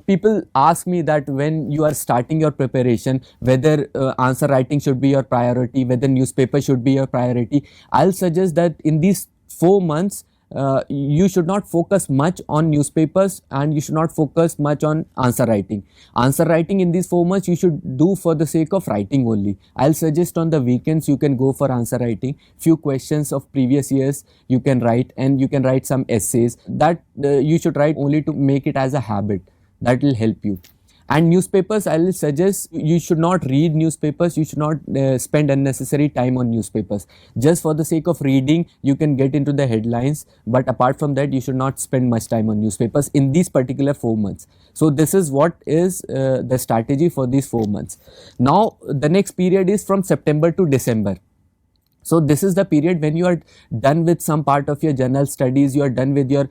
People ask me that when you are starting your preparation, whether answer writing should be your priority, whether newspaper should be your priority. I'll suggest that in these 4 months, you should not focus much on newspapers and you should not focus much on answer writing. Answer writing in these 4 months you should do for the sake of writing only. I'll suggest on the weekends you can go for answer writing. Few questions of previous years you can write, and you can write some essays that you should write only to make it as a habit. That will help you. And newspapers, I will suggest you should not read newspapers. You should not spend unnecessary time on newspapers. Just for the sake of reading, you can get into the headlines. But apart from that, you should not spend much time on newspapers in these particular 4 months. So this is what is the strategy for these 4 months. Now, the next period is from September to December. So this is the period when you are done with some part of your general studies, you are done with your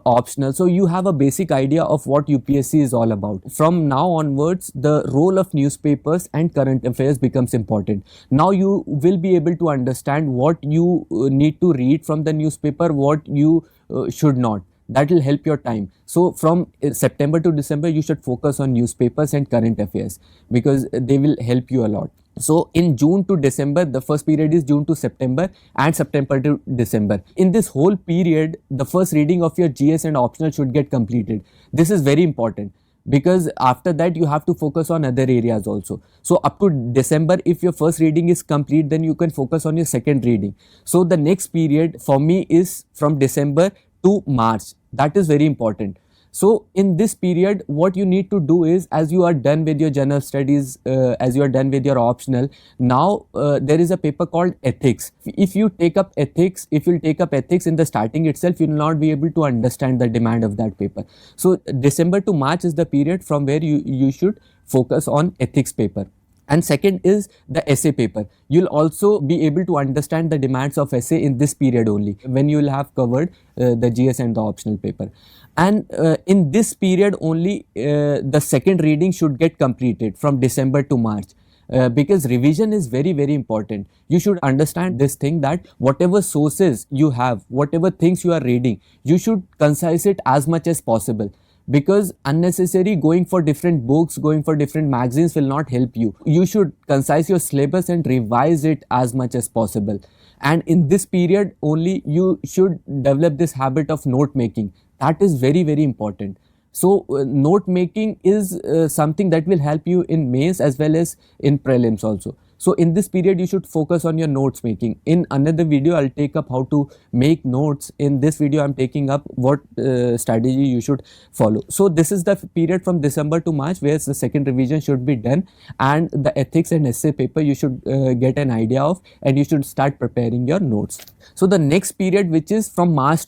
optional. So you have a basic idea of what UPSC is all about. From now onwards, the role of newspapers and current affairs becomes important. Now you will be able to understand what you need to read from the newspaper, what you should not. That will help your time. So from September to December, you should focus on newspapers and current affairs because they will help you a lot. So in June to December, the first period is June to September and September to December. In this whole period, the first reading of your GS and optional should get completed. This is very important because after that you have to focus on other areas also. So up to December, if your first reading is complete, then you can focus on your second reading. So the next period for me is from December to March. That is very important. So in this period, what you need to do is, as you are done with your general studies, as you are done with your optional, now there is a paper called ethics. If you take up ethics, in the starting itself, you will not be able to understand the demand of that paper. So December to March is the period from where you should focus on ethics paper. And second is the essay paper. You'll also be able to understand the demands of essay in this period only, when you will have covered the GS and the optional paper. And in this period only, the second reading should get completed from December to March. Because revision is very, very important. You should understand this thing that whatever sources you have, whatever things you are reading, you should concise it as much as possible. Because unnecessary going for different books, going for different magazines will not help you. You should concise your syllabus and revise it as much as possible. And in this period only, you should develop this habit of note making. That is very, very important. So note making is something that will help you in mains as well as in prelims also. So in this period, you should focus on your notes making. In another video, I'll take up how to make notes. In this video, I'm taking up what strategy you should follow. So this is the period from December to March where the second revision should be done, and the ethics and essay paper you should get an idea of, and you should start preparing your notes. So the next period, which is from March